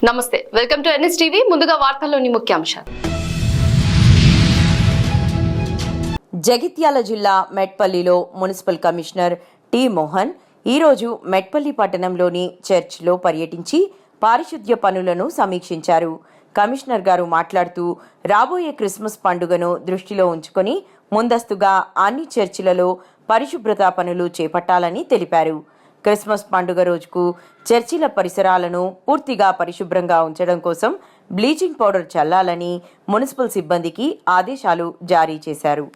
నమస్తే, welcome to NS TV. ముందుగా వార్తల్లోని ముఖ్యాంశాలు. జగిత్యాల జిల్లా మెట్పల్లిలో మున్సిపల్ కమిషనర్ టి మోహన్ ఈరోజు మెట్పల్లి పట్టణంలోని చర్చ్లో పర్యటించి పారిశుద్ధ్య పనులను సమీక్షించారు. కమిషనర్ గారు మాట్లాడుతూ రాబోయే క్రిస్మస్ పండుగను దృష్టిలో ఉంచుకొని ముందస్తుగా అన్ని చర్చిలలో పరిశుభ్రత పనులు చేపట్టాలని తెలిపారు. క్రిస్మస్ పండుగ రోజుకు చర్చిల పరిసరాలను పూర్తిగా పరిశుభ్రంగా ఉంచడం కోసం బ్లీచింగ్ పౌడర్ చల్లాలని మున్సిపల్ సిబ్బందికి ఆదేశాలు జారీ చేశారు.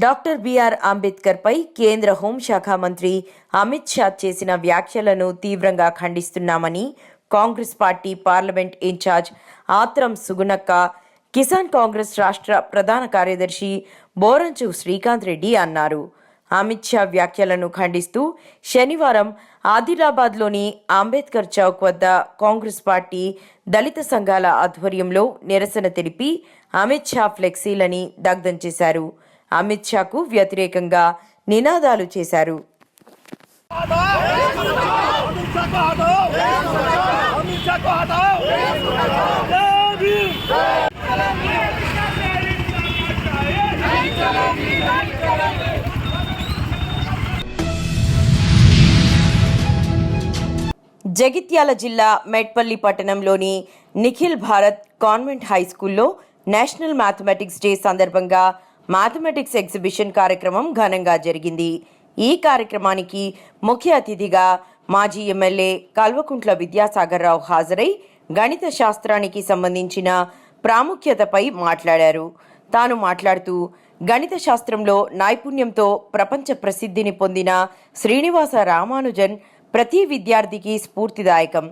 డాక్టర్ బిఆర్ అంబేద్కర్ పై కేంద్ర హోంశాఖ మంత్రి అమిత్ షా చేసిన వ్యాఖ్యలను తీవ్రంగా ఖండిస్తున్నామని కాంగ్రెస్ పార్టీ పార్లమెంట్ ఇన్ఛార్జ్ ఆత్రం సుగుణక్క, కిసాన్ కాంగ్రెస్ రాష్ట్ర ప్రధాన కార్యదర్శి బోరంచు శ్రీకాంత్ రెడ్డి అన్నారు. అమిత్ షా వ్యాఖ్యలను ఖండిస్తూ శనివారం ఆదిలాబాద్లోని అంబేద్కర్ చౌక్ వద్ద కాంగ్రెస్ పార్టీ దళిత సంఘాల ఆధ్వర్యంలో నిరసన తెలిపి అమిత్ షా ఫ్లెక్సీలని దగ్ధం చేశారు. అమిత్ షాకు వ్యతిరేకంగా నినాదాలు చేశారు. జగిత్యాల జిల్లా మెట్పల్లి పట్టణంలోని నిఖిల్ భారత్ కాన్వెంట్ హై స్కూల్లో నేషనల్ మ్యాథమెటిక్స్ డే సందర్భంగా మ్యాథమెటిక్స్ ఎగ్జిబిషన్ కార్యక్రమం ఘనంగా జరిగింది. ఈ కార్యక్రమానికి ముఖ్య అతిథిగా మాజీ ఎమ్మెల్యే కల్వకుంట్ల విద్యాసాగర్ రావు హాజరై గణిత శాస్త్రానికి సంబంధించిన ప్రాముఖ్యతపై మాట్లాడారు. తాను మాట్లాడుతూ గణిత శాస్త్రంలో నైపుణ్యంతో ప్రపంచ ప్రసిద్ధిని పొందిన శ్రీనివాస రామానుజన్ ప్రతి విద్యార్థికి స్ఫూర్తిదాయకం.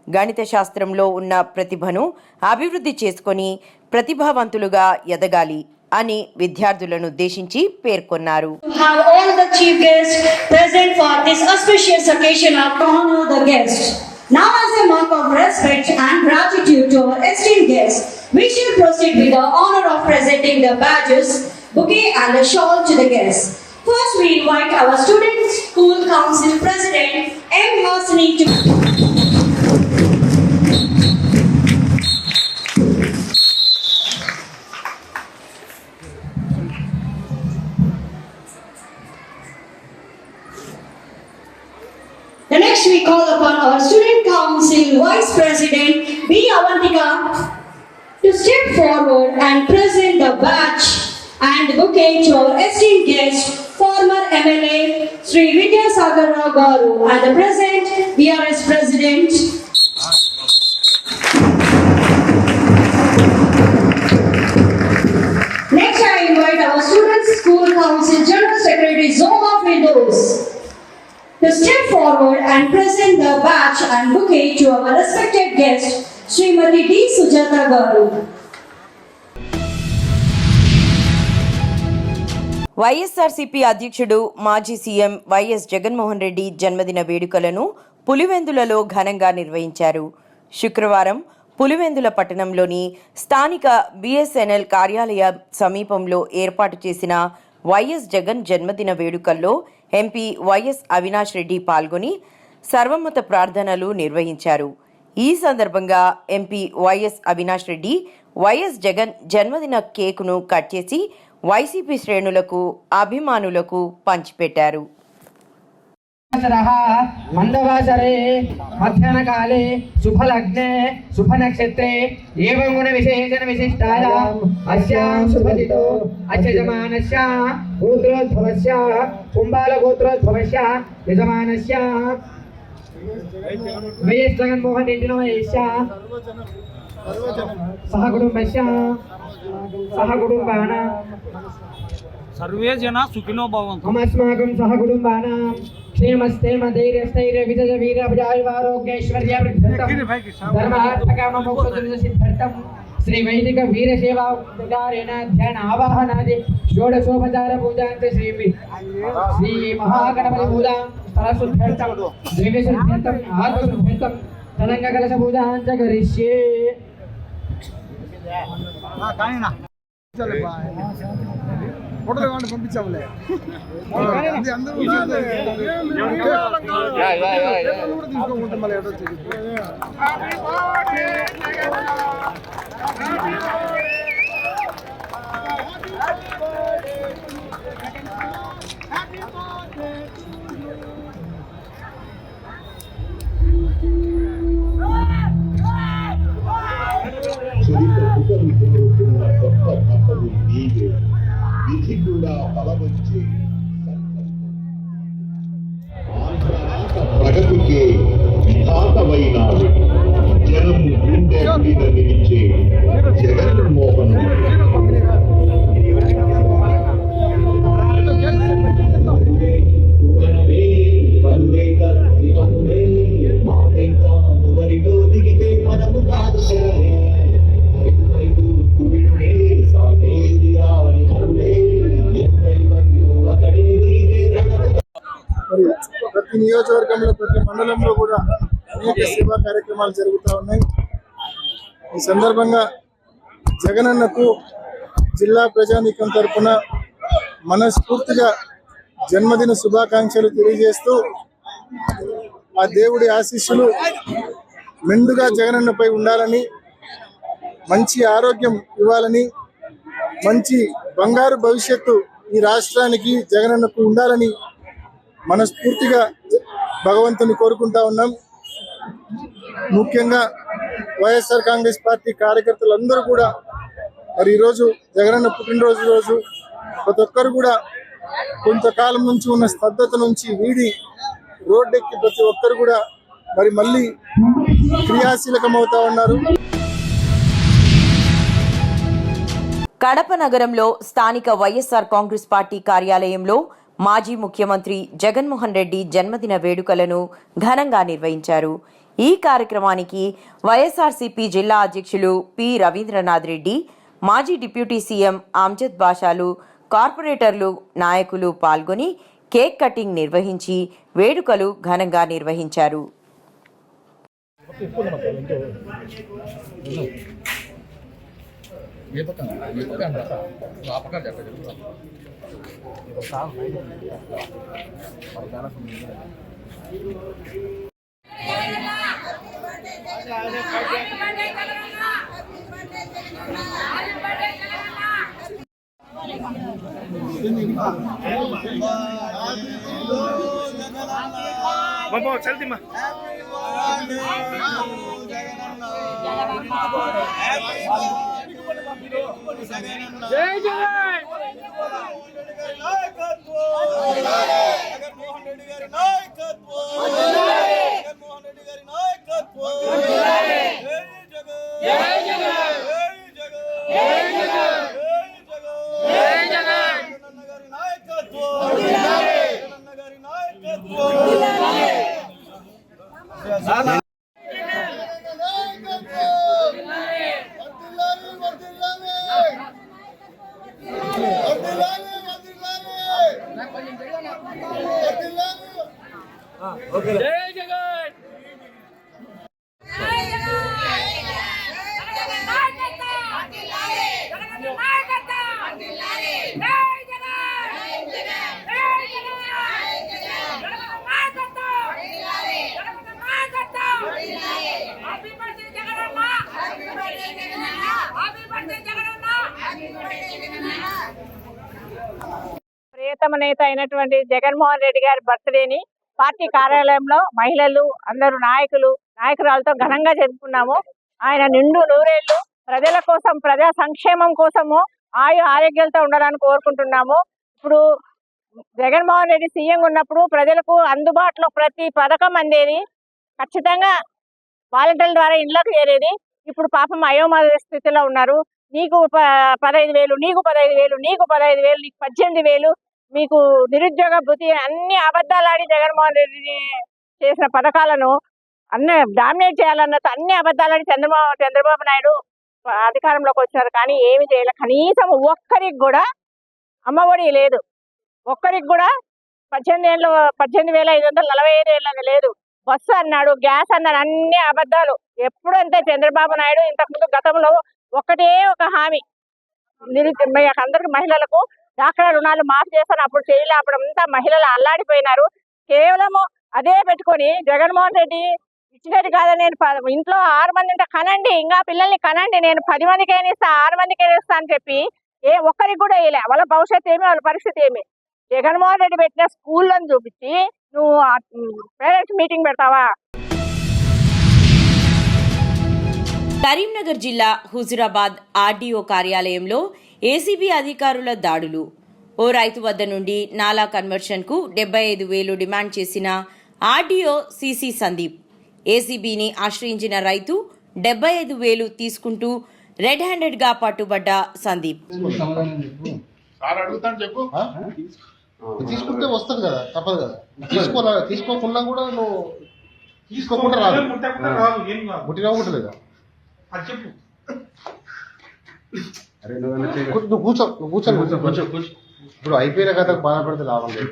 గణిత శాస్త్రంలో ఉన్న ప్రతిభను అభివృద్ధి చేసుకొని ప్రతిభావంతులుగా ఎదగాలి అని విద్యార్థులను ఉద్దేశించి పేర్కొన్నారు. Have all the chief guests present for this auspicious occasion to honor the guests. Now, as a mark of respect and gratitude to our esteemed guests, we shall proceed with the honor of presenting the badges, bouquet and the shawl to the guests. First, we invite our student school council president M. Hasani to The next we call upon our student council vice president B. Avantika to step forward and present the badge and bouquet to our esteemed guest, former MLA Sri Vidyasagar Rao Garu and the present BRS president. Next I invite our student school council general secretary Zoma Firdaus to step forward and present the badge and bouquet to our respected guest, Srimati D. Sujata Garu. YSRCP అధ్యక్షుడు మాజీ CM YS Jaganmohan Reddy జన్మదిన వేడుకలను పులివెందులలో ఘనంగా నిర్వహించారు. శుక్రవారం పులివెందుల పట్టణంలోని స్థానిక BSNL కార్యాలయ సమీపంలో ఏర్పాటు చేసిన వైఎస్ జగన్ జన్మదిన వేడుకల్లో ఎంపీ వైఎస్ అవినాష్ రెడ్డి పాల్గొని సర్వమత ప్రార్థనలు నిర్వహించారు. ఈ సందర్భంగా MP YS Avinash Reddy YS Jagan జన్మదిన కేకును కట్ చేసి వైసీపీ శ్రేణులకు అభిమానులకు పంచిపెట్టారు. మందవాసరే మధ్యాహ్నకాలే శుభలగ్నే శుభనక్షత్రే ఏవం గుణ విశేషణ విశిష్టాయాం అస్యాం శుభదితో అచ్చజమానస్య గోత్రోద్భవస్య కుంభాల గోత్రోద్భవస్య యజమానస్య వైఎస్ జగన్మోహన్ రెడ్డి నమస్య సహ కుటుంబస్య సహ కుటుంబానాం सर्वे जना सुखिनो भवन्तु। అమస్మాకం సహ కుటుంబానాం క్షేమస్థేమ ధైర్యస్థైర్య విజయ వీర విజయారోగ్యైశ్వర్య వృద్ధిర్థం ధర్మార్థకామ మోక్ష సిద్ధార్థం శ్రీ వైదిక వీర సేవా ఉదారేణ ధ్యాన ఆవాహనాది షోడశోపచార పూజాంత శ్రీ మహాగణపతి పూజ స్థలశుద్ధ్యర్థం ద్రవ్యశుద్ధ్యర్థం ఆత్మశుద్ధ్యర్థం తలంగ కలశ పూజాంచ కరిష్యే. ఫోటోలు కావాలి పంపించాములే అందరూ తీసుకోకుంటే మళ్ళీ ఎవరో విధి కూడా బలవచ్చే ప్రగతికే విధాతమైనాడు జనము గుండె మీద నిలిచే జగన్మోహన్ దిగితే మనము కాదు మరి ప్రతి నియోజకవర్గంలో ప్రతి మండలంలో కూడా అనేక సేవా కార్యక్రమాలు జరుగుతూ ఉన్నాయి. ఈ సందర్భంగా జగనన్నకు జిల్లా ప్రజానీకం తరఫున మనస్ఫూర్తిగా జన్మదిన శుభాకాంక్షలు తెలియజేస్తూ ఆ దేవుడి ఆశీస్సులు మెండుగా జగనన్నపై ఉండాలని, మంచి ఆరోగ్యం ఇవ్వాలని, మంచి బంగారు భవిష్యత్తు ఈ రాష్ట్రానికి జగనన్నకు ఉండాలని మనస్ఫూర్తిగా భగవంతుని కోరుకుంటా ఉన్నాం. ముఖ్యంగా వైఎస్ఆర్ కాంగ్రెస్ పార్టీ కార్యకర్తలందరూ కూడా మరి ఈరోజు జగనన్న పుట్టినరోజు రోజు ప్రతి ఒక్కరు కూడా కొంతకాలం నుంచి ఉన్న స్తబ్దత నుంచి వీడి రోడ్డెక్కి ప్రతి ఒక్కరు కూడా మరి మళ్ళీ క్రియాశీలకమవుతా ఉన్నారు. కడప నగరంలో స్థానిక వైఎస్ఆర్ కాంగ్రెస్ పార్టీ కార్యాలయంలో మాజీ ముఖ్యమంత్రి జగన్మోహన్ రెడ్డి జన్మదిన వేడుకలను ఘనంగా నిర్వహించారు. ఈ కార్యక్రమానికి వైఎస్ఆర్సీపీ జిల్లా అధ్యక్షులు పి రవీంద్రనాథ్ రెడ్డి, మాజీ డిప్యూటీ సీఎం అమ్జద్ బాషాలు, కార్పొరేటర్లు, నాయకులు పాల్గొని కేక్ కటింగ్ నిర్వహించి వేడుకలు ఘనంగా నిర్వహించారు. చల్తి మా జై జగన్ జగన్మోహన్ రెడ్డి గారి నాయకత్వం, జగన్మోహన్ రెడ్డి గారి నాయకత్వం, జై జగన్, జై జగన్, జై జగన్, జై జగన్, జై జగన్, జగనన్న గారి నాయకత్వం, జగనన్న గారి నాయకత్వం. జై జగన్ ప్రియతమ నేత అయినటువంటి జగన్మోహన్ రెడ్డి గారి బర్త్డేని పార్టీ కార్యాలయంలో మహిళలు అందరూ నాయకురాలతో ఘనంగా జరుపుకున్నాము. ఆయన నిండు నూరేళ్లు ప్రజల కోసం, ప్రజా సంక్షేమం కోసము ఆరోగ్యాలతో ఉండాలని కోరుకుంటున్నాము. ఇప్పుడు జగన్మోహన్ రెడ్డి సీఎం ఉన్నప్పుడు ప్రజలకు అందుబాటులో ప్రతి పథకం అందేది, ఖచ్చితంగా వాలంటీర్ల ద్వారా ఇళ్లకు చేరేది. ఇప్పుడు పాపం అయోమయ స్థితిలో ఉన్నారు. నీకు 15,000, నీకు 15,000, నీకు 15,000, నీకు 18,000, మీకు నిరుద్యోగ భృతి అన్ని అబద్ధాలాడి జగన్మోహన్ రెడ్డి చేసిన పథకాలను అన్ని డామినేట్ చేయాలన్నట్టు అన్ని అబద్ధాలాడి చంద్రబాబు నాయుడు అధికారంలోకి వచ్చారు. కానీ ఏమి చేయలే. కనీసం ఒక్కరికి కూడా అమ్మఒడి లేదు, ఒక్కరికి కూడా 18,545 లేదు. బస్సు అన్నాడు, గ్యాస్ అన్నాడు, అన్ని అబద్ధాలు. ఎప్పుడు అంతే చంద్రబాబు నాయుడు. ఇంతకుముందు గతంలో ఒకటే ఒక హామీ, అందరికి మహిళలకు డాక్రా రుణాలు మాఫీ చేస్తాను, అప్పుడు చేయలే. అప్పుడు అంతా మహిళలు అల్లాడిపోయినారు. కేవలము అదే పెట్టుకొని జగన్మోహన్ రెడ్డి ఇచ్చినట్టు కాదని నేను ఇంట్లో 6 మంది ఉంటే కనండి, ఇంకా పిల్లల్ని కనండి, నేను 10 మందికైనా ఇస్తా, 6 మందికైనా ఇస్తా అని చెప్పి ఒక్కరికి కూడా వేయలే. వాళ్ళ భవిష్యత్తు ఏమి, వాళ్ళ పరిస్థితి ఏమి? జగన్మోహన్ రెడ్డి పెట్టిన స్కూళ్ళని చూపించి నువ్వు పేరెంట్స్ మీటింగ్ పెడతావా? కరీంనగర్ జిల్లా హుజురాబాద్ ఆర్డీఓ కార్యాలయంలో ఏసీబీ అధికారుల దాడులు. ఓ రైతు వద్ద నుండి నాలా కన్వర్షన్కు 75,000 డిమాండ్ చేసిన ఆర్డీఓ సిసి సందీప్. ఏసీబీని ఆశ్రయించిన రైతు 75,000 తీసుకుంటూ రెడ్ హ్యాండెడ్ గా పట్టుబడ్డ సందీప్. తీసుకుంటే వస్తుంది కదా, తప్పదు కదా. తీసుకోకుండా కూడా నువ్వు తీసుకోకుండా రాదు, ముట్టినా ముట్టలేదా? నువ్వు కూర్చొని ఇప్పుడు అయిపోయిన కథ బాధపడితే లాభం లేదు.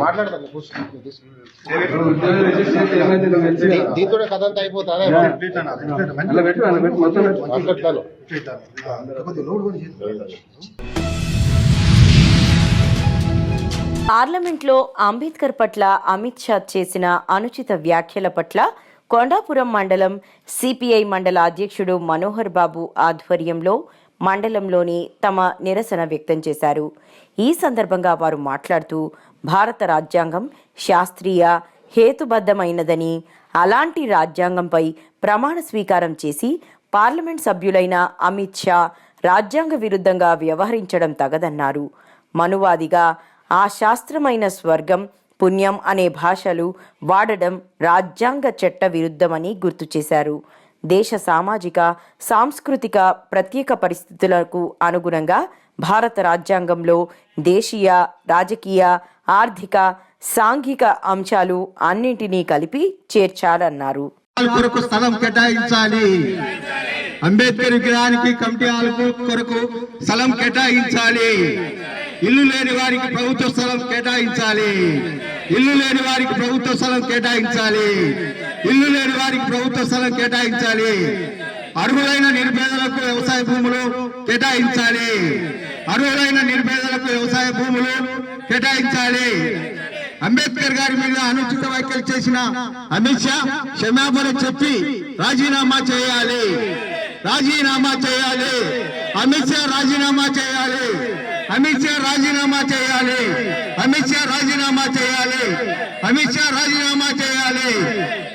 మాట్లాడతాను, దీంతో కథ అంతా అయిపోతాను. పార్లమెంట్లో అంబేద్కర్ పట్ల అమిత్ షా చేసిన అనుచిత వ్యాఖ్యల పట్ల కొండాపురం మండలం సిపిఐ మండల అధ్యక్షుడు మనోహర్ బాబు ఆధ్వర్యంలో మండలంలోని తమ నిరసన వ్యక్తం చేశారు. ఈ సందర్భంగా వారు మాట్లాడుతూ భారత రాజ్యాంగం శాస్త్రీయ హేతుబద్ధమైనదని, అలాంటి రాజ్యాంగంపై ప్రమాణ స్వీకారం చేసి పార్లమెంట్ సభ్యులైన అమిత్ షా రాజ్యాంగ విరుద్ధంగా వ్యవహరించడం తగదన్నారు. మనువాదిగా ఆ శాస్త్రమైన స్వర్గం, పుణ్యం అనే భాషలు వాడడం రాజ్యాంగ చట్ట విరుద్ధమని గుర్తు చేశారు. దేశ సామాజిక సాంస్కృతిక ప్రత్యేక పరిస్థితులకు అనుగుణంగా భారత రాజ్యాంగంలో దేశీయ, రాజకీయ, ఆర్థిక, సాంఘిక అంశాలు అన్నింటినీ కలిపి చేర్చాలన్నారు. స్థలం కేటాయించాలి, అంబేద్కర్ విగ్రహానికి కమిటీ హాల్ కొరకు స్థలం కేటాయించాలి, ఇల్లు లేని వారికి ప్రభుత్వ స్థలం కేటాయించాలి, ఇల్లు లేని వారికి ప్రభుత్వ స్థలం కేటాయించాలి, ఇల్లు లేని వారికి ప్రభుత్వ స్థలం కేటాయించాలి, అర్హులైన నిరుపేదలకు వ్యవసాయ భూములు కేటాయించాలి, అర్హులైన నిరుపేదలకు వ్యవసాయ భూములు కేటాయించాలి. అంబేద్కర్ గారి మీద అనుచిత వ్యాఖ్యలు చేసిన అమిత్ షా క్షమాపణ చెప్పి రాజీనామా చేయాలి, రాజీనామా చేయాలి, అమిత్ షా రాజీనామా చేయాలి, అమిత్ షా రాజీనామా చేయాలి, అమిత్ షా రాజీనామా చేయాలి, అమిత్ షా రాజీనామా చేయాలి.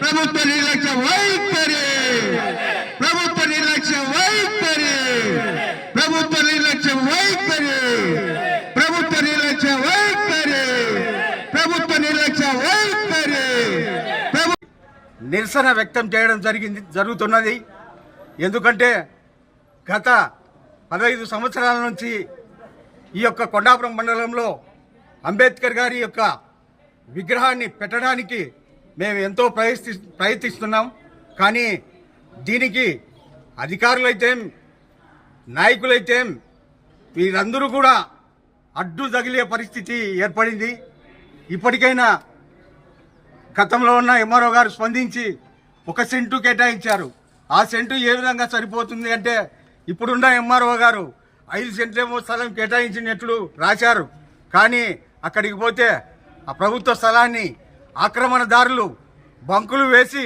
ప్రభుత్వ నిర్లక్ష్య వైఖరి, ప్రభుత్వ నిర్లక్ష్య వైఖరి, ప్రభుత్వ నిర్లక్ష్య వైఖరి, ప్రభుత్వ నిర్లక్ష్య వైఖరి, ప్రభుత్వ నిర్లక్ష్య వైఖరి. నిరసన వ్యక్తం చేయడం జరుగుతున్నది. ఎందుకంటే గత 15 సంవత్సరాల నుంచి ఈ యొక్క కొండాపురం మండలంలో అంబేద్కర్ గారి యొక్క విగ్రహాన్ని పెట్టడానికి మేము ఎంతో ప్రయత్నిస్తున్నాం. కానీ దీనికి అధికారులైతే, నాయకులైతే వీరందరూ కూడా అడ్డు తగిలే పరిస్థితి ఏర్పడింది. ఇప్పటికైనా గతంలో ఉన్న ఎంఆర్ఓ గారు స్పందించి 1 సెంటు కేటాయించారు. ఆ సెంటు ఏ విధంగా సరిపోతుంది అంటే, ఇప్పుడున్న ఎంఆర్ఓ గారు 5 సెంట్లేమో స్థలం కేటాయించినట్లు రాశారు. కానీ అక్కడికి పోతే ఆ ప్రభుత్వ స్థలాన్ని ఆక్రమణదారులు బంకులు వేసి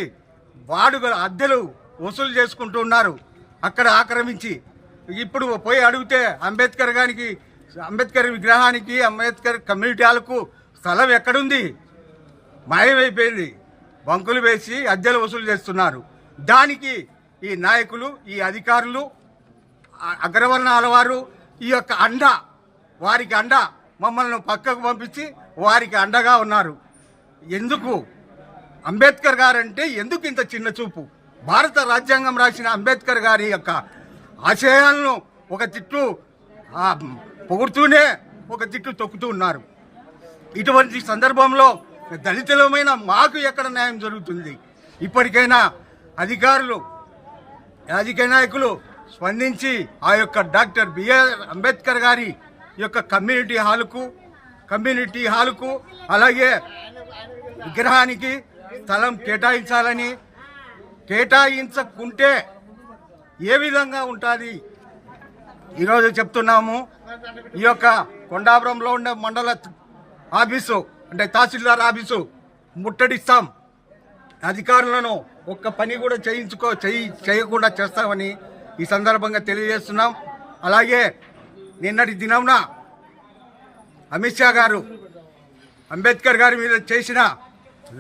అద్దెలు వసూలు చేసుకుంటూ ఉన్నారు. అక్కడ ఆక్రమించి ఇప్పుడు పోయి అడిగితే అంబేద్కర్ విగ్రహానికి, అంబేద్కర్ కమ్యూనిటీ హాల్కు స్థలం ఎక్కడుంది? మాయమైపోయింది. బంకులు వేసి అద్దెలు వసూలు చేస్తున్నారు. దానికి ఈ నాయకులు, ఈ అధికారులు, అగ్రవర్ణాల వారు ఈ యొక్క వారికి మమ్మల్ని పక్కకు పంపించి వారికి అండగా ఉన్నారు. ఎందుకు? అంబేద్కర్ గారంటే ఎందుకు ఇంత చిన్న చూపు? భారత రాజ్యాంగం రాసిన అంబేద్కర్ గారి యొక్క ఆశయాలను ఒక తిట్టు పొగుడుతూనే ఒక తిట్టు తొక్కుతూ ఉన్నారు. ఇటువంటి సందర్భంలో దళితులమైన మాకు ఎక్కడ న్యాయం జరుగుతుంది? ఇప్పటికైనా అధికారులు, రాజకీయ నాయకులు స్పందించి ఆ యొక్క డాక్టర్ బిఆర్ అంబేద్కర్ గారి యొక్క కమ్యూనిటీ హాలుకు అలాగే విగ్రహానికి స్థలం కేటాయించాలని, కేటాయించకుంటే ఏ విధంగా ఉంటుంది ఈరోజు చెప్తున్నాము. ఈ యొక్క కొండాపురంలో ఉండే మండల ఆఫీసు అంటే తహసీల్దార్ ఆఫీసు ముట్టడిస్తాం, అధికారులను ఒక్క పని కూడా చేయకుండా చేస్తామని ఈ సందర్భంగా తెలియజేస్తున్నాం. అలాగే నిన్నటి దినంన అమిత్ షా గారు అంబేద్కర్ గారి మీద చేసిన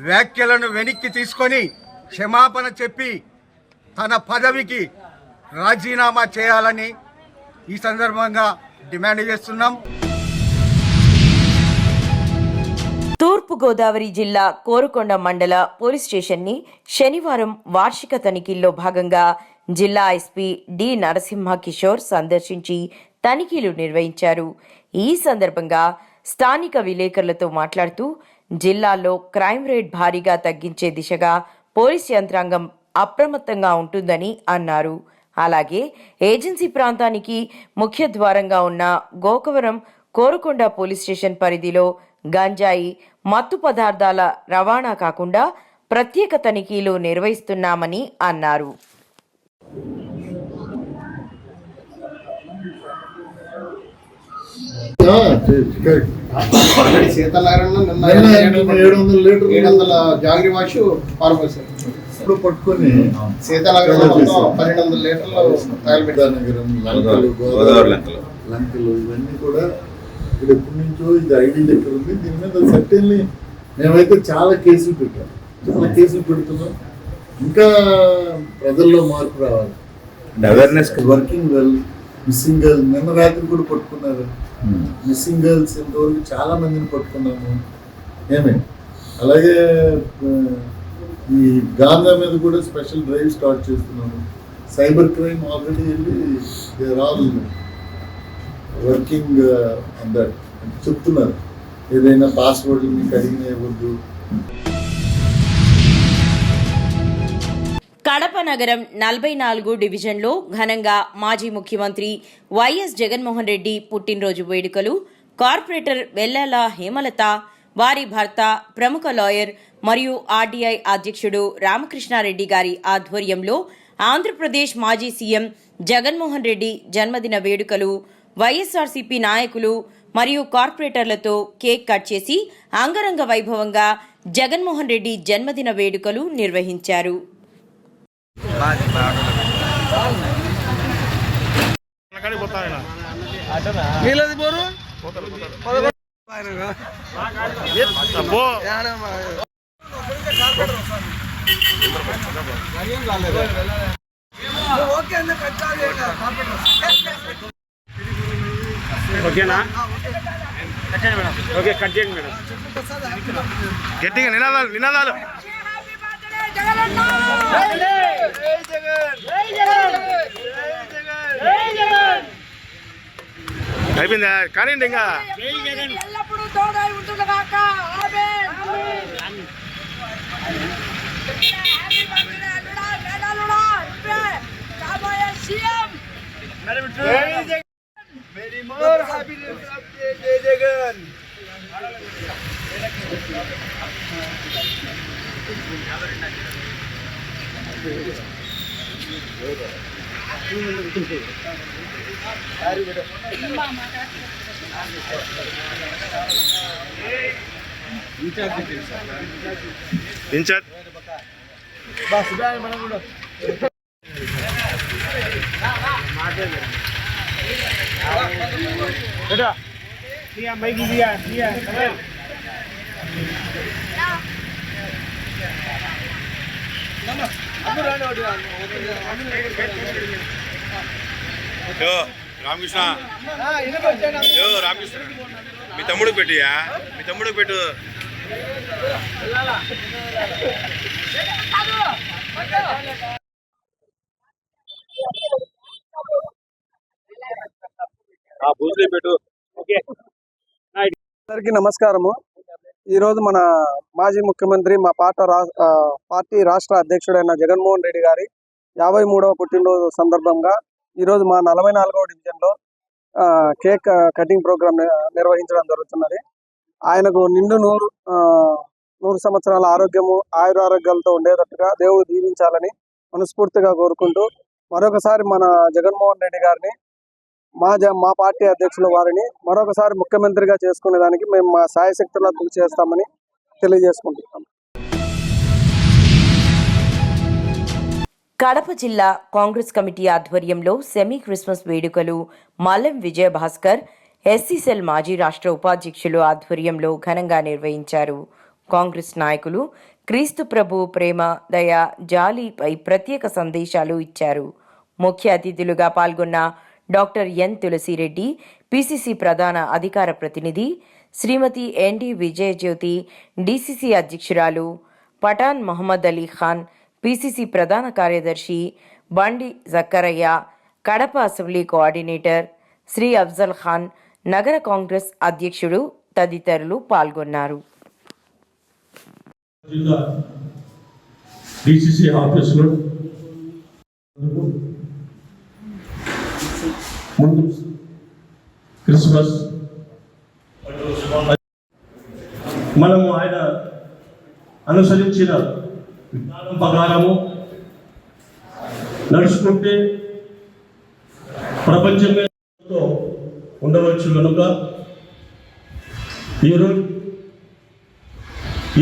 వ్యాఖ్యలను వెనక్కి తీసుకొని క్షమాపణ చెప్పి తన పదవికి రాజీనామా చేయాలని ఈ సందర్భంగా డిమాండ్ చేస్తున్నాం. తూర్పుగోదావరి జిల్లా కోరుకొండ మండల పోలీస్ స్టేషన్ని శనివారం వార్షిక తనిఖీల్లో భాగంగా జిల్లా ఎస్పీ డి నరసింహ కిషోర్ సందర్శించి తనిఖీలు నిర్వహించారు. ఈ సందర్భంగా స్థానిక విలేకరులతో మాట్లాడుతూ జిల్లాలో క్రైమ్ రేట్ భారీగా తగ్గించే దిశగా పోలీస్ యంత్రాంగం అప్రమత్తంగా ఉంటుందని అన్నారు. అలాగే ఏజెన్సీ ప్రాంతానికి ముఖ్య ద్వారంగా ఉన్న గోకవరం కోరుకొండ పోలీస్ స్టేషన్ పరిధిలో గంజాయి, మత్తు పదార్థాల రవాణా కాకుండా ప్రత్యేక తనిఖీలు నిర్వహిస్తున్నామని అన్నారు. జాగ్రీ వాష్ పాల్గొన్నారు. ఇప్పుడు పట్టుకొని సీతానగరంలో 1200 లీటర్లు లంకలు ఇవన్నీ కూడా ఇక్కడ ఎప్పటి నుంచో ఇది ఐడి లెక్కలు ఉంది. దీని మీద సర్టెన్లీ మేమైతే చాలా కేసులు పెడుతున్నాం. ఇంకా ప్రజల్లో మార్పు రావాలి. Awareness working well. Missing girls నిన్న రాత్రి కూడా పట్టుకున్నారు. మిస్సింగ్ గర్ల్స్ ఇంతవరకు చాలా మందిని పట్టుకున్నాము. అలాగే ఈ గాంజా మీద కూడా స్పెషల్ డ్రైవ్ స్టార్ట్ చేస్తున్నాము. సైబర్ క్రైమ్ ఆల్రెడీ వెళ్ళి ఆల్ వర్కింగ్ ఆన్ దట్ చెప్తున్నారు. ఏదైనా పాస్వర్డ్లు మీకు అడిగిన ఇవ్వద్దు. కడప నగరం 44 డివిజన్లో ఘనంగా మాజీ ముఖ్యమంత్రి వైఎస్ జగన్మోహన్ రెడ్డి పుట్టినరోజు వేడుకలు కార్పొరేటర్ వెల్లాల హేమలత, వారి భర్త, ప్రముఖ లాయర్ మరియు ఆర్డీఐ అధ్యక్షుడు రామకృష్ణారెడ్డి గారి ఆధ్వర్యంలో ఆంధ్రప్రదేశ్ మాజీ సీఎం జగన్మోహన్ రెడ్డి జన్మదిన వేడుకలు వైఎస్ఆర్సీపీ నాయకులు మరియు కార్పొరేటర్లతో కేక్ కట్ చేసి అంగరంగ వైభవంగా జగన్మోహన్ రెడ్డి జన్మదిన వేడుకలు నిర్వహించారు. ఓకేనా? ఓకే, కట్ చేయండి మేడం. గట్టిగా నినాదాలు. అయిపోయిందా? కానీ ఇంకా ఎల్లప్పుడూ తోడై ఉంటుందిగాక. Many more happy birthday, Jai Jagan. In charge बेटा लिया मैगी लिया రామకృష్ణ రామకృష్ణ మీ తమ్ముడికి పెట్టియా? మీ తమ్ముడికి పెట్టు. అందరికీ నమస్కారము. ఈరోజు మన మాజీ ముఖ్యమంత్రి మా పార్టీ రాష్ట్ర అధ్యక్షుడైన జగన్మోహన్ రెడ్డి గారి 53వ పుట్టినరోజు సందర్భంగా ఈరోజు మా 44వ డివిజన్లో కేక్ కటింగ్ ప్రోగ్రామ్ నిర్వహించడం జరుగుతున్నది. ఆయనకు నిండు 100 సంవత్సరాల ఆరోగ్యము ఆయురారోగ్యాలతో ఉండేటట్టుగా దేవుడు దీవించాలని మనస్ఫూర్తిగా కోరుకుంటూ మరొకసారి మన జగన్మోహన్ రెడ్డి గారిని మా పార్టీ అధ్యక్షుల వారిని మరొకసారి ముఖ్యమంత్రిగా చేసుకునేదానికి మేము మా సాయశక్తులా కృషి చేస్తామని తెలియజేసుకుంటున్నాం. కడప జిల్లా కాంగ్రెస్ కమిటీ ఆధ్వర్యంలో సెమీ క్రిస్మస్ వేడుకలు మల్లెం విజయభాస్కర్ ఎస్సీసెల్ మాజీ రాష్ట్ర ఉపాధ్యక్షులు ఆధ్వర్యంలో ఘనంగా నిర్వహించారు. కాంగ్రెస్ నాయకులు క్రీస్తు ప్రభు ప్రేమ, దయ, జాలిపై ప్రత్యేక సందేశాలు ఇచ్చారు. ముఖ్య అతిథులుగా పాల్గొన్న డాక్టర్ ఎన్ తులసిరెడ్డి, పిసిసి ప్రధాన అధికార ప్రతినిధి శ్రీమతి ఎన్డి విజయజ్యోతి, డిసిసి అధ్యక్షురాలు పఠాన్ మహమ్మద్ అలీ ఖాన్, పిసిసి ప్రధాన కార్యదర్శి బండి జక్కరయ్య, కడప అసెంబ్లీ కోఆర్డినేటర్ శ్రీ అఫ్జల్ ఖాన్, నగర కాంగ్రెస్ అధ్యక్షుడు తదితరులు పాల్గొన్నారు. క్రిస్మస్ మనము ఆయన అనుసరించిన విధానం ప్రకారము నడుచుకుంటే ప్రపంచమే ఉండవచ్చు కనుక ఈరోజు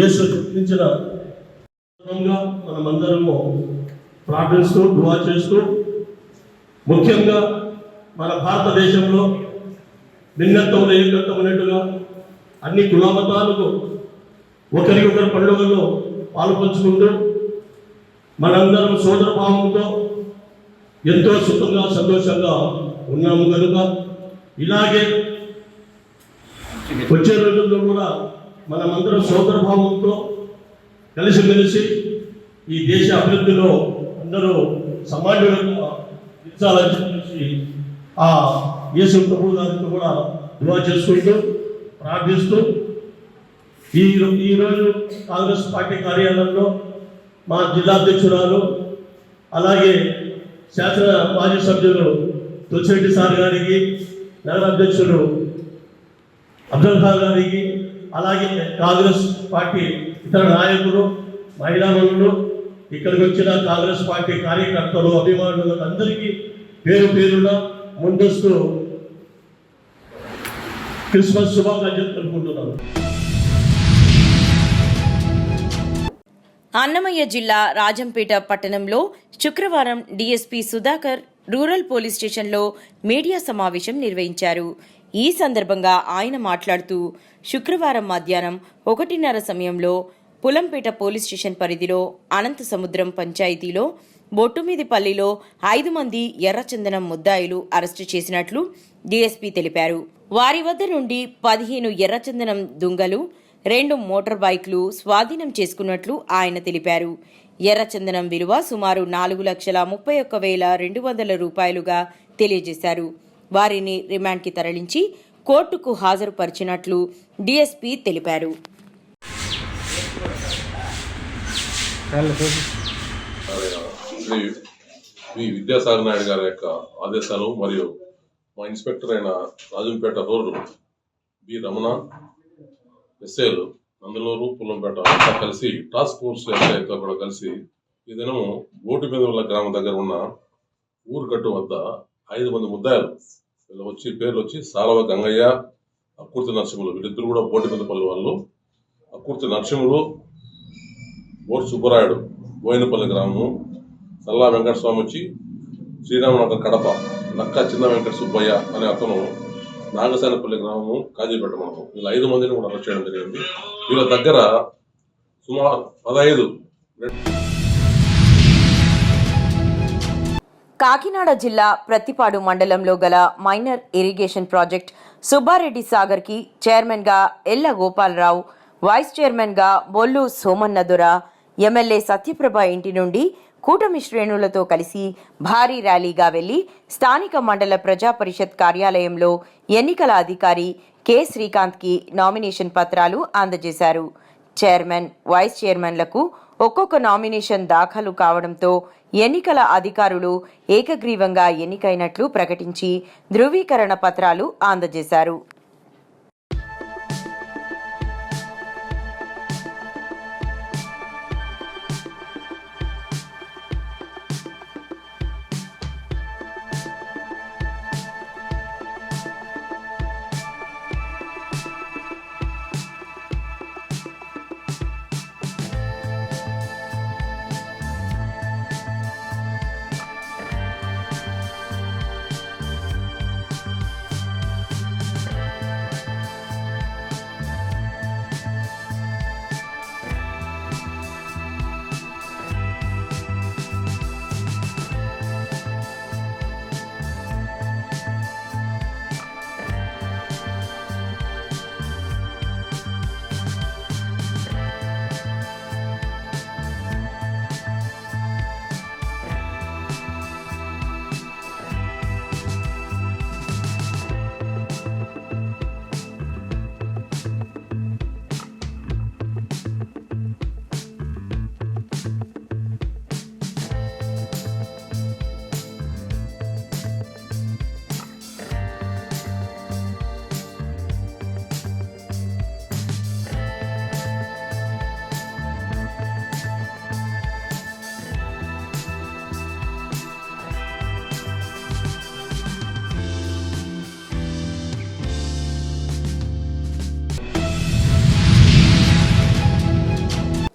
యేసు చూపించిన మనమందరము ప్రార్థిస్తూ దువా చేస్తూ, ముఖ్యంగా మన భారతదేశంలో భిన్నత్వంలో ఏకత్వమైనట్టుగా అన్ని కులమతాలకు ఒకరికొకరు పండుగల్లో పాల్పంచుకుంటూ మనందరం సోదర భావంతో ఎంతో సుఖంగా సంతోషంగా ఉన్నాము కనుక ఇలాగే వచ్చే రోజుల్లో కూడా మనమందరం సోదర భావంతో కలిసిమెలిసి ఈ దేశ అభివృద్ధిలో అందరూ సమాజంగా ఇచ్చాలని చెప్పేసి ఆ యేసు ప్రభు గారితో కూడా దువా చేసుకుంటూ ప్రార్థిస్తూ ఈరోజు కాంగ్రెస్ పార్టీ కార్యాలయంలో మా జిల్లా అధ్యక్షురాలు అలాగే శాసన మాజీ సభ్యులు తులసిరెడ్డి సార్ గారికి, నగర అధ్యక్షులు అఫ్జల్ ఖాన్ గారికి, అలాగే కాంగ్రెస్ పార్టీ ఇతర నాయకులు, మహిళా మనులు, ఇక్కడికి వచ్చిన కాంగ్రెస్ పార్టీ కార్యకర్తలు, అభిమానులకు అందరికీ పేరు పేరున ముందస్తు క్రిస్మస్ శుభాకాంక్షలు తెలుపుకుంటున్నాను. అన్నమయ్య జిల్లా రాజంపేట పట్టణంలో శుక్రవారం డీఎస్పీ సుధాకర్ రూరల్ పోలీస్ స్టేషన్లో మీడియా సమావేశం నిర్వహించారు. ఈ సందర్భంగా ఆయన మాట్లాడుతూ, శుక్రవారం మధ్యాహ్నం 1:30 సమయంలో పులంపేట పోలీస్ స్టేషన్ పరిధిలో అనంత సముద్రం పంచాయతీలో బొట్టుమీదిపల్లిలో 5 మంది ఎర్రచందనం ముద్దాయిలు అరెస్టు చేసినట్లు డీఎస్పీ తెలిపారు. వారి వద్ద నుండి 15 ఎర్రచందనం దుంగలు, 2 మోటార్ బైక్లు స్వాధీనం చేసుకున్నట్లు ఆయన తెలిపారు. ఎర్రచందనం విలువ సుమారు 4,31,200 రూపాయలుగా తెలియజేశారు. వారిని రిమాండ్కి తరలించి కోర్టుకు హాజరుపరిచినట్లు డీఎస్పీ తెలిపారు. శ్రీ వి విద్యాసాగర్ నాయుడు గారి యొక్క ఆదేశాలు మరియు మా ఇన్స్పెక్టర్ అయిన రాజంపేట రోడ్డు బి రమణ, ఎస్ఏలు నందలూరు, పుల్లంపేట అంతా కలిసి టాస్క్ ఫోర్స్ ఎస్ఐతో కూడా కలిసి ఈ దినము బోటు మీద ఉన్న గ్రామం దగ్గర ఉన్న ఊరుగట్టు వద్ద 5 మంది ముద్దాయిలు వీళ్ళు పేర్లు వచ్చి సాలవ గంగయ్య, అక్కుర్తి నరసింహులు, వీళ్ళిద్దరు కూడా బోటి మీద పల్లి వాళ్ళు. అక్కుర్తి నరసింహులు, బోటు సుబ్బరాయుడు బోయినపల్లి గ్రామము, సల్లా వెంకటస్వామి వచ్చి శ్రీరామనగర్ కడప, నక్క చిన్న వెంకట సుబ్బయ్య అనే అతను నాగసేనపల్లి గ్రామము, కాజీపేట మండలం. వీళ్ళ 5 మందిని కూడా అరెస్ట్ చేయడం జరిగింది. వీళ్ళ దగ్గర సుమారు 15. కాకినాడ జిల్లా ప్రత్తిపాడు మండలంలో గల మైనర్ ఇరిగేషన్ ప్రాజెక్ట్ సుబ్బారెడ్డి సాగర్కి చైర్మన్గా ఎల్ల గోపాలరావు, వైస్ చైర్మన్గా బొల్లు సోమన్నదుర, ఎమ్మెల్యే సత్యప్రభ ఇంటి నుండి కూటమి శ్రేణులతో కలిసి భారీ ర్యాలీగా వెళ్లి స్థానిక మండల ప్రజా పరిషత్ కార్యాలయంలో ఎన్నికల అధికారి కె శ్రీకాంత్కి నామినేషన్ పత్రాలు అందజేశారు. చైర్మన్, వైస్ చైర్మన్లకు ఒక్కొక్క నామినేషన్ దాఖలు కావడంతో ఎన్నికల అధికారులు ఏకగ్రీవంగా ఎన్నికైనట్లు ప్రకటించి ధృవీకరణ పత్రాలు అందజేశారు.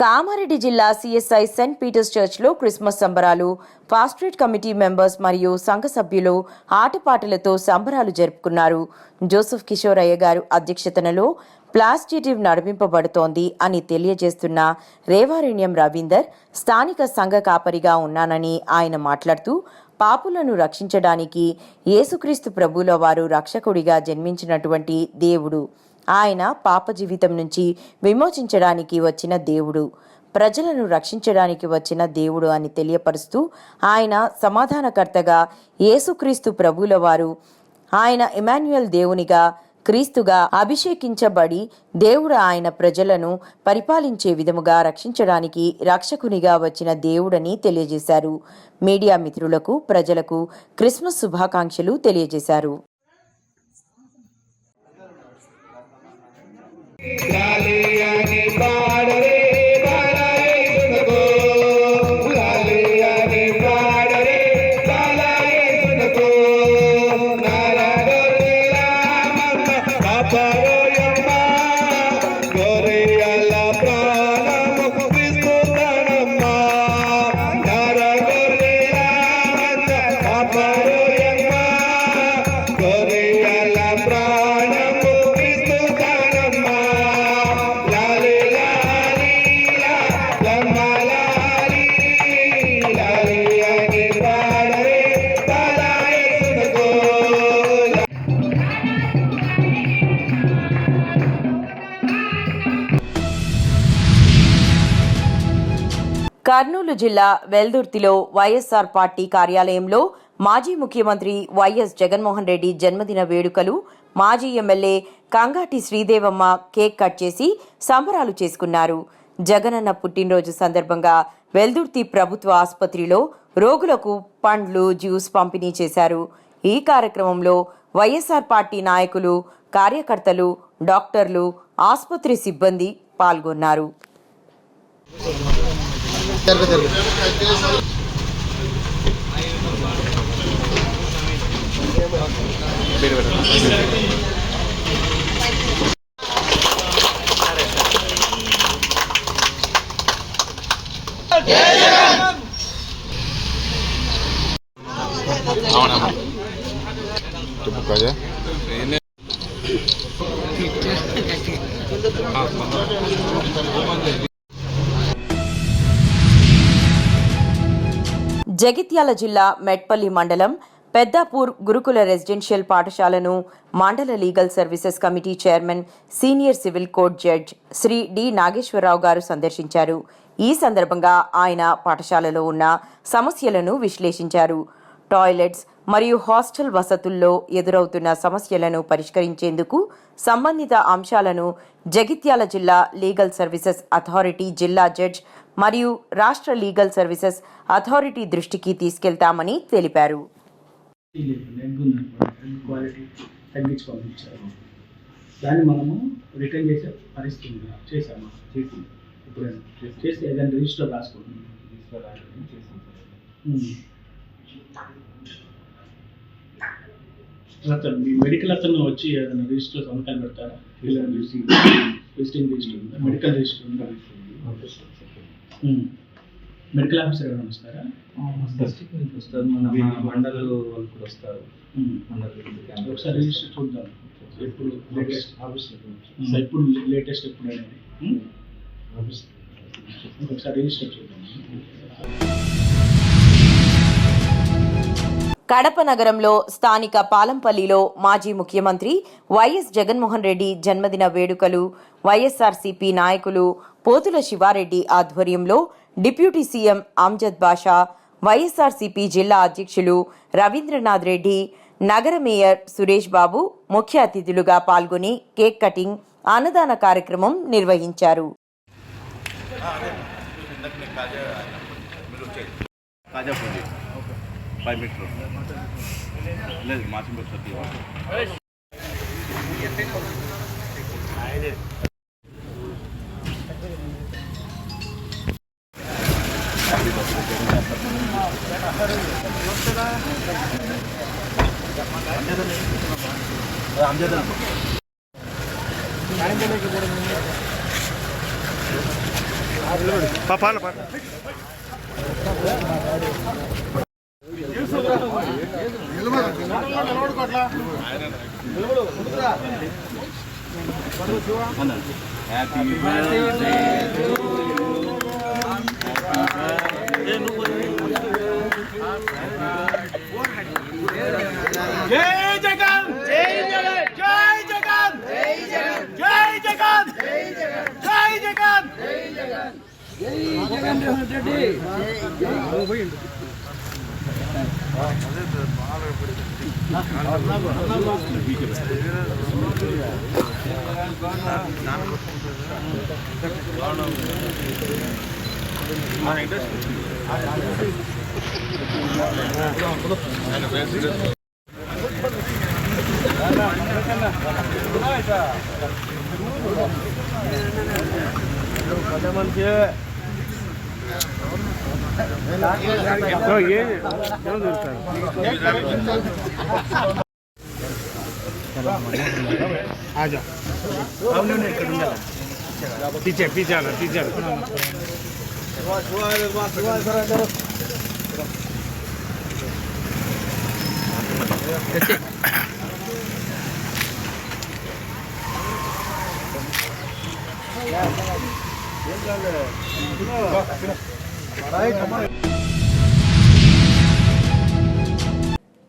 కామారెడ్డి జిల్లా సిఎస్ఐ సెయింట్ పీటర్స్ చర్చ్లో క్రిస్మస్ సంబరాలు. ఫాస్ట్రేట్ కమిటీ మెంబర్స్ మరియు సంఘ సభ్యులు ఆటపాటలతో సంబరాలు జరుపుకున్నారు. జోసెఫ్ కిషోరయ్య గారు అధ్యక్షతనలో ప్లాస్టిటివ్ నడిపింపబడుతోంది అని తెలియజేస్తున్న రేవారణ్యం రవీందర్ స్థానిక సంఘ కాపరిగా ఉన్నానని ఆయన మాట్లాడుతూ, పాపులను రక్షించడానికి యేసుక్రీస్తు ప్రభువుల వారు రక్షకుడిగా జన్మించినటువంటి దేవుడు. ఆయన పాప జీవితం నుంచి విమోచించడానికి వచ్చిన దేవుడు, ప్రజలను రక్షించడానికి వచ్చిన దేవుడు అని తెలియపరుస్తూ, ఆయన సమాధానకర్తగా యేసుక్రీస్తు ప్రభువుల వారు, ఆయన ఇమాన్యుయల్ దేవునిగా, క్రీస్తుగా అభిషేకించబడి దేవుడు ఆయన ప్రజలను పరిపాలించే విధముగా రక్షించడానికి రక్షకునిగా వచ్చిన దేవుడని తెలియజేశారు. మీడియా మిత్రులకు, ప్రజలకు క్రిస్మస్ శుభాకాంక్షలు తెలియజేశారు. కర్నూలు జిల్లా వెల్దుర్తిలో వైఎస్ఆర్ పార్టీ కార్యాలయంలో మాజీ ముఖ్యమంత్రి వైఎస్ జగన్మోహన్ రెడ్డి జన్మదిన వేడుకలు. మాజీ MLA Kangati Sridevamma cake cut చేసి సంబరాలు చేసుకున్నారు. జగనన్న పుట్టినరోజు సందర్భంగా వెల్దుర్తి ప్రభుత్వ ఆసుపత్రిలో రోగులకు పండ్లు, జ్యూస్ పంపిణీ చేశారు. ఈ కార్యక్రమంలో వైఎస్ఆర్ పార్టీ నాయకులు, కార్యకర్తలు, డాక్టర్లు, ఆసుపత్రి సిబ్బంది పాల్గొన్నారు. జగిత్యాల జిల్లా మెట్పల్లి మండలం పెద్దాపూర్ గురుకుల రెసిడెన్షియల్ పాఠశాలను మండల legal services committee chairman senior civil court judge Shri D Nageswararao గారు సందర్శించారు. ఈ సందర్భంగా ఆయన పాఠశాలలో ఉన్న సమస్యలను విశ్లేషించారు. టాయిలెట్స్ మరియు హాస్టల్ వసతుల్లో ఎదురవుతున్న సమస్యలను పరిష్కరించేందుకు సంబంధిత అంశాలను జగిత్యాల జిల్లా లీగల్ సర్వీసెస్ అథారిటీ జిల్లా జడ్జ్ మరియు రాష్ట్ర లీగల్ సర్వీసెస్ అథారిటీ దృష్టికి తీసుకెళ్తామని తెలిపారు. క్వాలిటీ తగ్గించి పంపించారు. దాన్ని మనము రిటర్న్ చేసే పరిస్థితి చేసాము. ఇప్పుడు చేస్తే ఏదైనా రిజిస్టర్ రాసుకుంటున్నాం. అతను మీ మెడికల్ అతను వచ్చి ఏదైనా రిజిస్టర్ సంతకాలు పెడతారా? విజిటింగ్ రిజిస్టర్ మెడికల్ రిజిస్టర్ ఉందా? మెడికల్ ఆఫీసర్ ఎవరైనా వస్తారా? వస్తారు. మన మండల వాళ్ళు కూడా వస్తారు. ఒకసారి రిజిస్టర్ చూద్దాం. ఎప్పుడు లేటెస్ట్ ఎప్పుడు లేటెస్ట్ ఎప్పుడు అనేది ఒకసారి రిజిస్టర్ చూద్దాం. కడప నగరంలో స్థానిక పాలంపల్లిలో మాజీ ముఖ్యమంత్రి వైఎస్ జగన్మోహన్ రెడ్డి జన్మదిన వేడుకలు వైఎస్ఆర్సీపీ నాయకులు పోతుల శివారెడ్డి ఆధ్వర్యంలో డిప్యూటీ సీఎం అమ్జద్ బాషా, వైఎస్ఆర్సీపీ జిల్లా అధ్యక్షులు రవీంద్రనాథ్ రెడ్డి, నగర మేయర్ సురేష్ బాబు ముఖ్య అతిథులుగా పాల్గొని కేక్ కటింగ్, అన్నదాన కార్యక్రమం నిర్వహించారు. జై జగన్, జై జగన్, జై జగన్, జై జగన్, జై జగన్, జై జగన్, జై జగన్, జై జగన్, జై జగన్ రెడ్డి. पीछे पीछे आना पीछे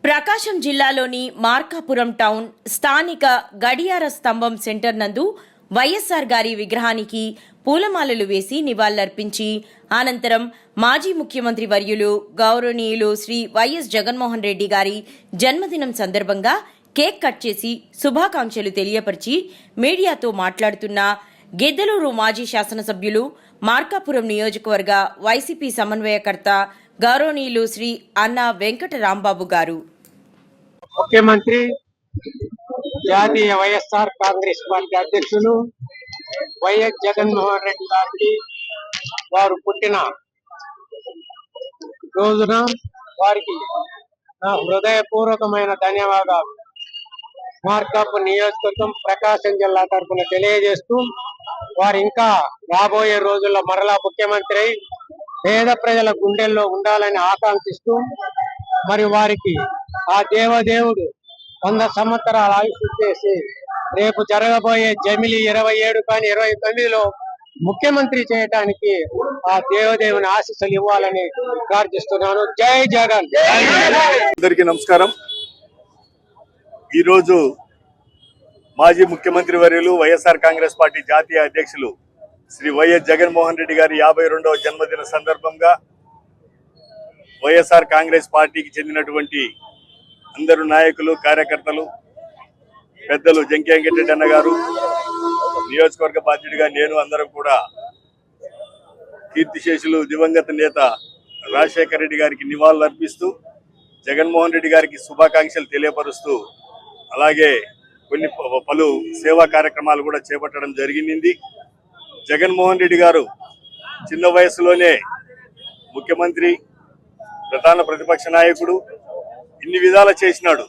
ప్రకాశం జిల్లాలోని మార్కాపురం టౌన్ స్థానిక గడియార స్తంభం సెంటర్ నందు వైఎస్ఆర్ గారి విగ్రహానికి పూలమాలలు వేసి నివాళులర్పించి అనంతరం మాజీ ముఖ్యమంత్రి వర్యులు గౌరవనీయులు శ్రీ వైఎస్ జగన్మోహన్ రెడ్డి గారి జన్మదినం సందర్భంగా కేక్ కట్ చేసి శుభాకాంక్షలు తెలియపరిచి మీడియాతో మాట్లాడుతున్న గిద్దలూరు మాజీ శాసనసభ్యులు మార్కాపురం నియోజకవర్గ వైసీపీ సమన్వయకర్త గౌరవనీయులు శ్రీ అన్నా వెంకట రాంబాబు గారు. ముఖ్యమంత్రి జాతీయ వైఎస్ఆర్ కాంగ్రెస్ పార్టీ అధ్యక్షులు వైఎస్ జగన్మోహన్ రెడ్డి గారికి వారు పుట్టిన రోజున వారికి నా హృదయపూర్వకమైన ధన్యవాదాలు మార్కాపురం నియోజకవర్గం ప్రకాశం జిల్లా తరఫున తెలియజేస్తూ వారు ఇంకా రాబోయే రోజుల్లో మరలా ముఖ్యమంత్రి పేద ప్రజల గుండెల్లో ఉండాలని ఆకాంక్షిస్తూ మరి వారికి ఆ దేవదేవుడు 100 సంవత్సరాల ఆయుష్ చేసి రేపు జరగబోయే జమిలి 27 కానీ 29లో ముఖ్యమంత్రి చేయడానికి ఆ దేవదేవుని ఆశీస్సులు ఇవ్వాలని ప్రార్థిస్తున్నాను. జై జగన్. అందరికీ నమస్కారం. ఈరోజు మాజీ ముఖ్యమంత్రి వర్యులు వైఎస్ఆర్ కాంగ్రెస్ పార్టీ జాతీయ అధ్యక్షులు శ్రీ వైఎస్ జగన్మోహన్ రెడ్డి గారి 52వ జన్మదిన సందర్భంగా వైఎస్ఆర్ కాంగ్రెస్ పార్టీకి చెందినటువంటి అందరు నాయకులు, కార్యకర్తలు, పెద్దలు జంకి వెంకటరెడ్డి అన్న గారు, నియోజకవర్గ బాధ్యుడిగా నేను, అందరం కూడా కీర్తిశేషులు దివంగత నేత రాజశేఖర రెడ్డి గారికి నివాళులు అర్పిస్తూ జగన్మోహన్ రెడ్డి గారికి శుభాకాంక్షలు తెలియపరుస్తూ అలాగే పలు సేవా కార్యక్రమాలు కూడా చేపట్టడం జరిగింది. జగన్మోహన్ రెడ్డి గారు చిన్న వయసులోనే ముఖ్యమంత్రి, ప్రధాన ప్రతిపక్ష నాయకుడు, ఇన్ని విధాలు చేసినాడు.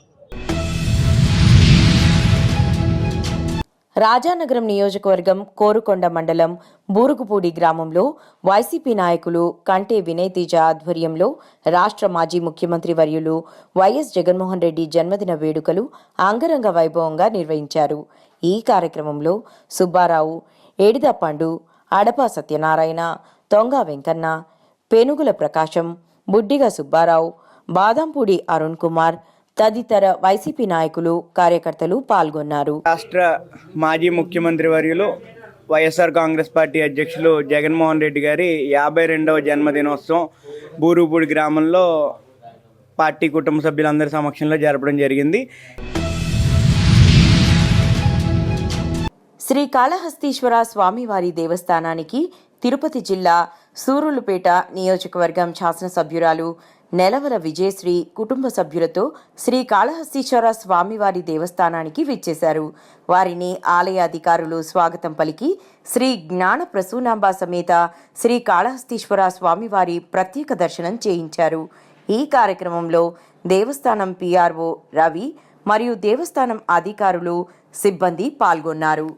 రాజానగరం నియోజకవర్గం కోరుకొండ మండలం బూరుగుపూడి గ్రామంలో వైసీపీ నాయకులు కంటే వినయ్ తేజ ఆధ్వర్యంలో రాష్ట్ర మాజీ ముఖ్యమంత్రి వర్యులు వైఎస్ జగన్మోహన్ రెడ్డి జన్మదిన వేడుకలు అంగరంగ వైభవంగా నిర్వహించారు. ఈ కార్యక్రమంలో సుబ్బారావు, ఏడిద పండు, అడప సత్యనారాయణ, తొంగ వెంకన్న, పెనుగుల ప్రకాశం, బుడ్డిగ సుబ్బారావు, బాదంపూడి అరుణ్ కుమార్ తదితర వైసీపీ నాయకులు, కార్యకర్తలు పాల్గొన్నారు. రాష్ట్ర మాజీ ముఖ్యమంత్రి వర్యులు వైఎస్ఆర్ కాంగ్రెస్ పార్టీ అధ్యక్షులు జగన్మోహన్ రెడ్డి గారి 52వ జన్మదినోత్సవం బూరుగుపూడి గ్రామంలో పార్టీ కుటుంబ సభ్యులందరి సమక్షంలో జరపడం జరిగింది. శ్రీకాళహస్తీశ్వర స్వామివారి దేవస్థానానికి తిరుపతి జిల్లా సూరులుపేట నియోజకవర్గం శాసనసభ్యురాలు నెలవల విజయశ్రీ కుటుంబ సభ్యులతో శ్రీకాళహస్తీశ్వర స్వామివారి దేవస్థానానికి విచ్చేశారు. వారిని ఆలయ అధికారులు స్వాగతం పలికి శ్రీ జ్ఞాన ప్రసూనాంబ సమేత శ్రీకాళహస్తీశ్వర స్వామివారి ప్రత్యేక దర్శనం చేయించారు. ఈ కార్యక్రమంలో దేవస్థానం PRO రవి మరియు దేవస్థానం అధికారులు, సిబ్బంది పాల్గొన్నారు.